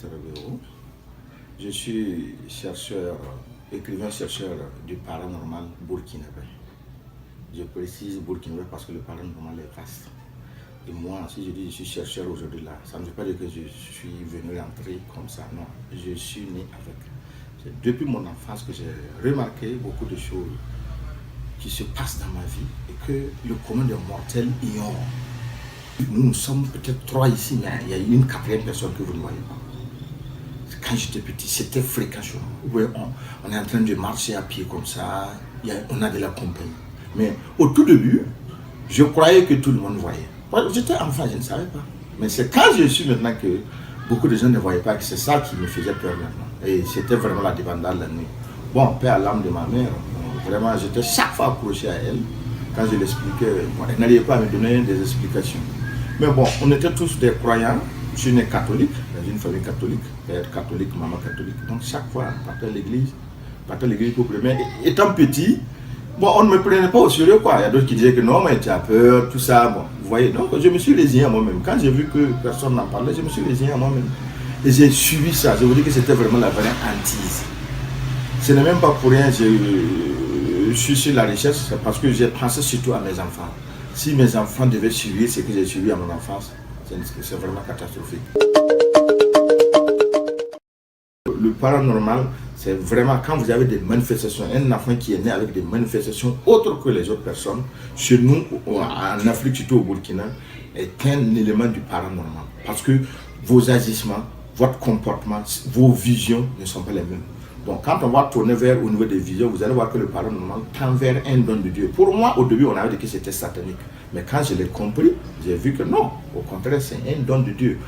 Maître Béraud. Je suis chercheur, écrivain-chercheur du paranormal burkinabé. Je précise burkinabé parce que le paranormal est vaste. Et moi, si je dis que je suis chercheur aujourd'hui là, ça ne veut pas dire que je suis venu rentrer comme ça. Non, je suis né avec. C'est depuis mon enfance que j'ai remarqué beaucoup de choses qui se passent dans ma vie et que le commun des mortels ignore. Nous sommes peut-être 3 ici, mais il y a une 4e personne que vous ne voyez pas. Quand j'étais petit, c'était fréquent chez moi. On est en train de marcher à pied comme ça, on a de la compagnie. Mais au tout début, je croyais que tout le monde voyait. J'étais enfant, je ne savais pas. Mais c'est quand je suis maintenant que beaucoup de gens ne voyaient pas, que c'est ça qui me faisait peur maintenant. Et c'était vraiment la débandade la nuit. Bon, paix à l'âme de ma mère, vraiment, j'étais chaque fois accroché à elle. Quand je l'expliquais, elle n'allait pas me donner des explications. Mais bon, on était tous des croyants. Je suis né catholique, dans une famille catholique, père catholique, maman catholique. Donc chaque fois, on partait à l'église pour prier. Mais étant petit, bon, on ne me prenait pas au sérieux, quoi. Il y a d'autres qui disaient que non, mais tu as peur, tout ça. Bon, vous voyez, donc je me suis résigné à moi-même. Quand j'ai vu que personne n'en parlait, je me suis résigné à moi-même. Et j'ai suivi ça. Je vous dis que c'était vraiment la vraie hantise. Ce n'est même pas pour rien que je suis sur la recherche, c'est parce que j'ai pensé surtout à mes enfants. Si mes enfants devaient suivre ce que j'ai suivi à mon enfance, c'est vraiment catastrophique. Le paranormal, c'est vraiment quand vous avez des manifestations, un enfant qui est né avec des manifestations autres que les autres personnes, chez nous, en Afrique, surtout au Burkina, est un élément du paranormal. Parce que vos agissements, votre comportement, vos visions ne sont pas les mêmes. Donc quand on va tourner vers au niveau des visions, vous allez voir que le paranormal tend vers un don de Dieu. Pour moi, au début, on avait dit que c'était satanique. Mais quand je l'ai compris, j'ai vu que non, au contraire, c'est un don de Dieu.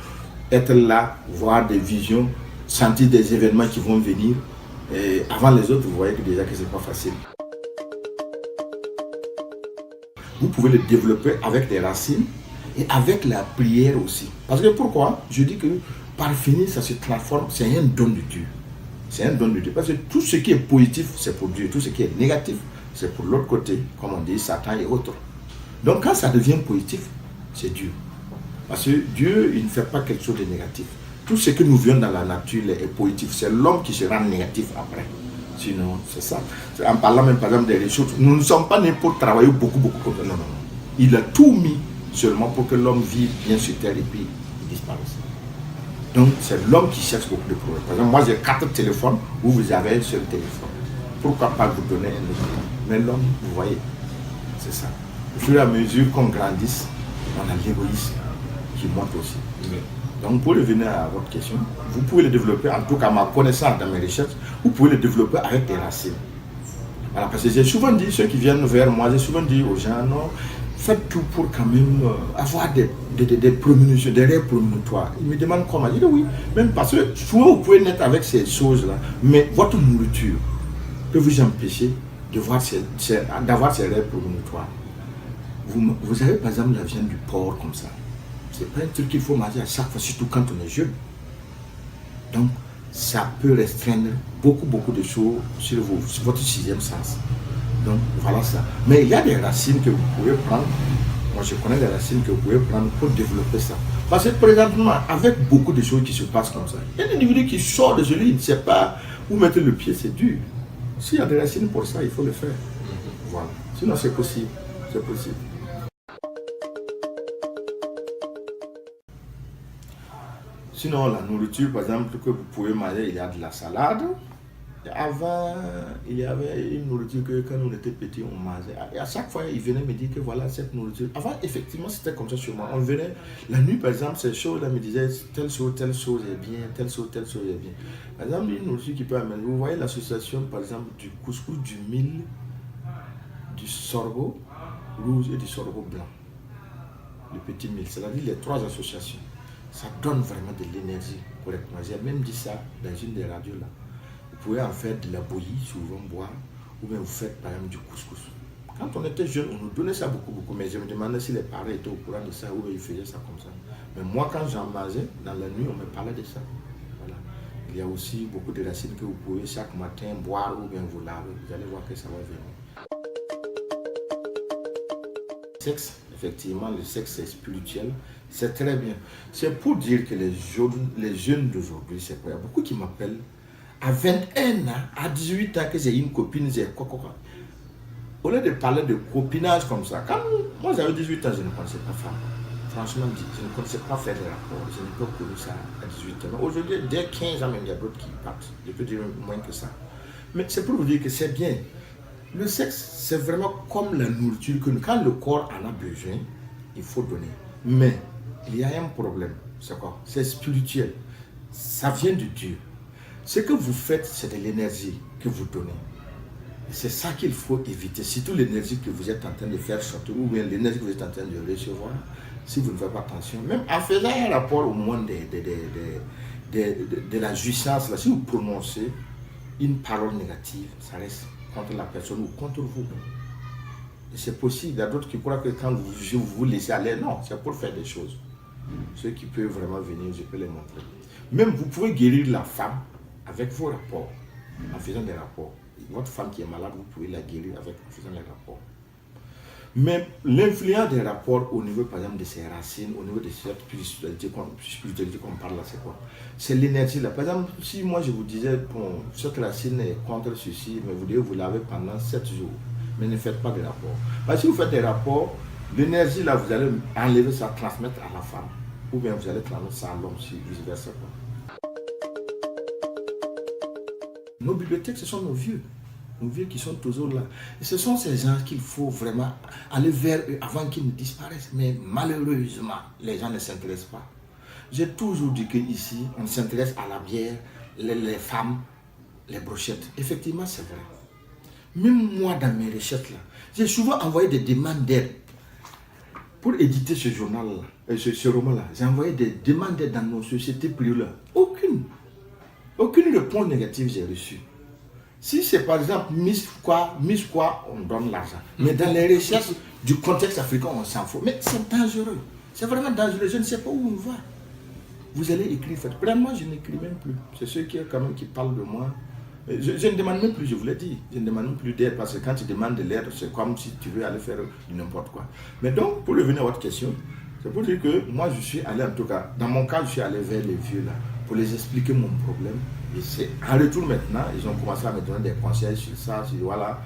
Être là, voir des visions, sentir des événements qui vont venir. Et avant les autres, vous voyez que déjà que ce n'est pas facile. Vous pouvez le développer avec des racines et avec la prière aussi. Parce que pourquoi? Je dis que par fini, ça se transforme, c'est un don de Dieu. C'est un don de Dieu. Parce que tout ce qui est positif, c'est pour Dieu. Tout ce qui est négatif, c'est pour l'autre côté, comme on dit, Satan et autres. Donc quand ça devient positif, c'est Dieu. Parce que Dieu, il ne fait pas quelque chose de négatif. Tout ce que nous voyons dans la nature est positif. C'est l'homme qui se rend négatif après. Sinon, c'est ça. En parlant même par exemple des ressources, nous ne sommes pas nés pour travailler beaucoup. Non. Il a tout mis seulement pour que l'homme vive bien sur terre et puis il disparaisse. Donc c'est l'homme qui cherche beaucoup de problèmes. Par exemple, moi j'ai 4 téléphones où vous avez un seul téléphone. Pourquoi pas vous donner un autre? Mais l'homme, vous voyez, c'est ça. Au fur et à mesure qu'on grandisse, on a l'égoïsme qui monte aussi. Donc pour revenir à votre question, vous pouvez le développer, en tout cas ma connaissance dans mes recherches, vous pouvez le développer avec des racines. Voilà, parce que j'ai souvent dit, ceux qui viennent vers moi, j'ai souvent dit aux gens, non, faites tout pour quand même avoir des prémonitions, des rêves prémonitoires. Ils me demandent comment. Je dis oui, même parce que souvent vous pouvez naître avec ces choses-là, mais votre nourriture peut vous empêcher d'avoir ces rêves prémonitoires. Vous avez par exemple la viande du porc comme ça. C'est pas un truc qu'il faut manger à chaque fois, surtout quand on est jeune. Donc, ça peut restreindre beaucoup de choses sur votre 6e sens. Donc, voilà ça. Mais il y a des racines que vous pouvez prendre. Moi, je connais des racines que vous pouvez prendre pour développer ça. Parce que présentement, avec beaucoup de choses qui se passent comme ça, il y a un individu qui sort de ce lit, il ne sait pas où mettre le pied, c'est dur. S'il y a des racines pour ça, il faut le faire. Voilà. Sinon, c'est possible. C'est possible. Sinon, la nourriture, par exemple, que vous pouvez manger, il y a de la salade. Et avant, il y avait une nourriture que quand on était petit, on mangeait. Et à chaque fois, il venait me dire que voilà cette nourriture. Avant, effectivement, c'était comme ça chez moi. On venait, la nuit, par exemple, ces choses-là me disaient telle chose est bien, telle chose est bien. Par exemple, une nourriture qui peut amener. Vous voyez l'association, par exemple, du couscous, du mil, du sorgho rouge et du sorgho blanc. Le petit mil, c'est-à-dire les 3 associations. Ça donne vraiment de l'énergie correctement. J'ai même dit ça dans une des radios là. Vous pouvez en faire de la bouillie, souvent boire, ou bien vous faites par exemple du couscous. Quand on était jeune, on nous donnait ça beaucoup, mais je me demandais si les parents étaient au courant de ça ou ils faisaient ça comme ça. Mais moi, quand j'en mangeais, dans la nuit, on me parlait de ça. Voilà. Il y a aussi beaucoup de racines que vous pouvez chaque matin boire ou bien vous laver. Vous allez voir que ça va venir. Sexe, effectivement, le sexe est spirituel, c'est très bien. C'est pour dire que les jeunes d'aujourd'hui, c'est quoi? Il y a beaucoup qui m'appellent à 21 ans, à 18 ans, que j'ai une copine, j'ai quoi. Au lieu de parler de copinage comme ça, quand moi j'avais 18 ans, je ne connaissais pas femme. Franchement dit, je ne connaissais pas faire des rapports, je n'ai pas connu ça à 18 ans. Aujourd'hui, dès 15 ans, même, il y a d'autres qui partent. Je peux dire moins que ça. Mais c'est pour vous dire que c'est bien. Le sexe, c'est vraiment comme la nourriture que quand le corps en a besoin, il faut donner. Mais il y a un problème. C'est quoi? C'est spirituel. Ça vient de Dieu. Ce que vous faites, c'est de l'énergie que vous donnez. C'est ça qu'il faut éviter. Surtout l'énergie que vous êtes en train de faire sortir, ou bien l'énergie que vous êtes en train de recevoir, si vous ne faites pas attention. Même en faisant un rapport au monde de la jouissance, là, si vous prononcez une parole négative, ça reste contre la personne ou contre vous. Et c'est possible. Il y a d'autres qui croient que quand vous vous laissez aller, non, c'est pour faire des choses. Ceux qui peuvent vraiment venir, je peux les montrer. Même vous pouvez guérir la femme avec vos rapports, en faisant des rapports. Votre femme qui est malade, vous pouvez la guérir en faisant des rapports. Mais l'influence des rapports au niveau, par exemple, de ses racines, au niveau de cette spiritualité qu'on parle là, c'est quoi? C'est l'énergie là. Par exemple, si moi je vous disais, bon, cette racine est contre ceci, mais vous devez vous laver pendant 7 jours, mais ne faites pas de rapports. Parce que si vous faites des rapports, l'énergie là, vous allez enlever ça, transmettre à la femme. Ou bien vous allez transmettre ça à l'homme, si vice-versa. Nos bibliothèques, ce sont nos vieux qui sont toujours là. Et ce sont ces gens qu'il faut vraiment aller vers eux avant qu'ils ne disparaissent. Mais malheureusement, les gens ne s'intéressent pas. J'ai toujours dit qu'ici, on s'intéresse à la bière, les femmes, les brochettes. Effectivement, c'est vrai. Même moi, dans mes recherches, là, j'ai souvent envoyé des demandes d'aide pour éditer ce journal-là, ce roman-là. J'ai envoyé des demandes d'aide dans nos sociétés privées. Aucune réponse négative j'ai reçue. Si c'est par exemple Miss quoi, on donne l'argent. Mais dans les recherches du contexte africain, on s'en fout. Mais c'est dangereux. C'est vraiment dangereux. Je ne sais pas où on va. Vous allez écrire, faites. Moi, je n'écris même plus. C'est ceux qui, quand même, qui parlent de moi. Je ne demande même plus, je vous l'ai dit. Je ne demande même plus d'aide parce que quand tu demandes de l'aide, c'est comme si tu veux aller faire n'importe quoi. Mais donc, pour revenir à votre question, c'est pour dire que moi, je suis allé, en tout cas, dans mon cas, je suis allé vers les vieux là, pour les expliquer mon problème. Et c'est en retour maintenant, ils ont commencé à me donner des conseils sur ça, sur voilà,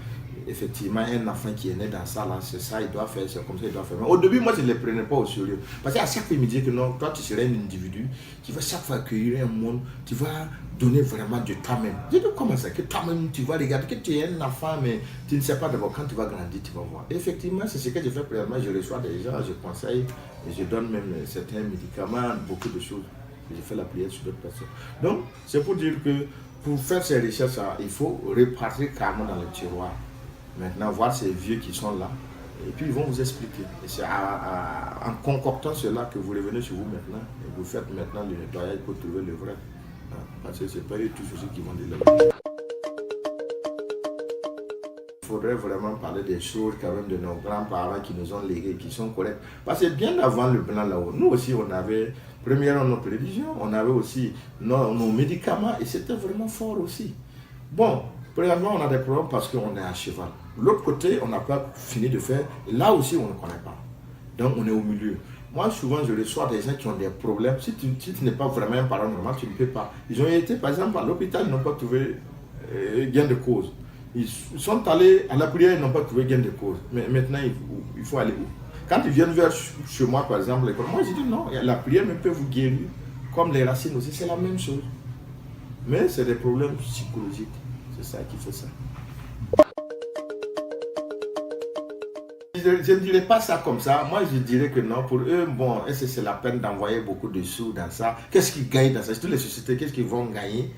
effectivement, un enfant qui est né dans ça, là, c'est ça, il doit faire, c'est comme ça, il doit faire. Mais au début, moi, je ne les prenais pas au sérieux. Parce qu'à chaque fois, ils me disaient que non, toi, tu serais un individu qui va chaque fois accueillir un monde, tu vas donner vraiment de toi-même. Je dis, comment ça, que toi-même, tu vas regarder, que tu es un enfant, mais tu ne sais pas d'abord, quand tu vas grandir, tu vas voir. Et effectivement, c'est ce que je fais présentement, je reçois des gens, je conseille, et je donne même certains médicaments, beaucoup de choses. Je fais la prière sur d'autres personnes. Donc, c'est pour dire que pour faire ces recherches, il faut repartir carrément dans le tiroir. Maintenant, voir ces vieux qui sont là, et puis ils vont vous expliquer. Et c'est en concoctant cela que vous revenez chez vous maintenant, et vous faites maintenant le nettoyage pour trouver le vrai. Parce que ce n'est pas eux tous ceux qui vont dire le vrai. Il faudrait vraiment parler des choses quand même de nos grands-parents qui nous ont légués, qui sont corrects. Parce que bien avant le blanc là-haut, nous aussi on avait, premièrement nos prévisions, on avait aussi nos médicaments et c'était vraiment fort aussi. Bon, premièrement on a des problèmes parce qu'on est à cheval. L'autre côté, on n'a pas fini de faire, et là aussi on ne connaît pas. Donc on est au milieu. Moi souvent je reçois des gens qui ont des problèmes. Si tu n'es pas vraiment un parent normal, tu ne peux pas. Ils ont été par exemple à l'hôpital, ils n'ont pas trouvé gain de cause. Ils sont allés à la prière, ils n'ont pas trouvé gain de cause. Mais maintenant, il faut aller où? Quand ils viennent vers chez moi, par exemple, moi je dis non, la prière ne peut vous guérir. Comme les racines aussi, c'est la même chose. Mais c'est des problèmes psychologiques. C'est ça qui fait ça. Je ne dirais pas ça comme ça. Moi, je dirais que non. Pour eux, bon, est-ce que c'est la peine d'envoyer beaucoup de sous dans ça? Qu'est-ce qu'ils gagnent dans ça? Toutes les sociétés, qu'est-ce qu'ils vont gagner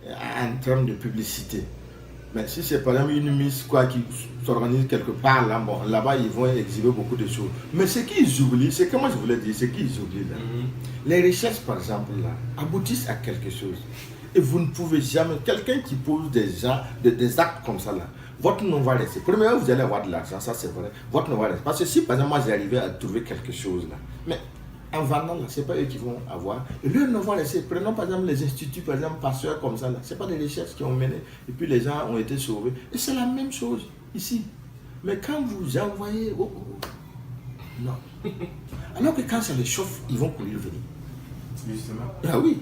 en termes de publicité? Mais si c'est par exemple une mise qui s'organise quelque part, là, bon, là-bas, ils vont exhiber beaucoup de choses. Mais ce qu'ils oublient, c'est que moi je voulais dire, ce qu'ils oublient là. Les recherches, par exemple, là, aboutissent à quelque chose. Et vous ne pouvez jamais, quelqu'un qui pose des actes comme ça, là, votre nom va rester. Premièrement, vous allez avoir de l'argent, ça c'est vrai. Votre nom va rester. Parce que si, par exemple, moi j'arrivais à trouver quelque chose là, mais en vendant là, ce n'est pas eux qui vont avoir. Et le nom va rester. Prenons par exemple les instituts, par exemple, pasteurs comme ça là. Ce n'est pas des recherches qui ont mené. Et puis les gens ont été sauvés. Et c'est la même chose ici. Mais quand vous envoyez, Non. Alors que quand ça les chauffe, ils vont courir venir. Justement. Ah oui.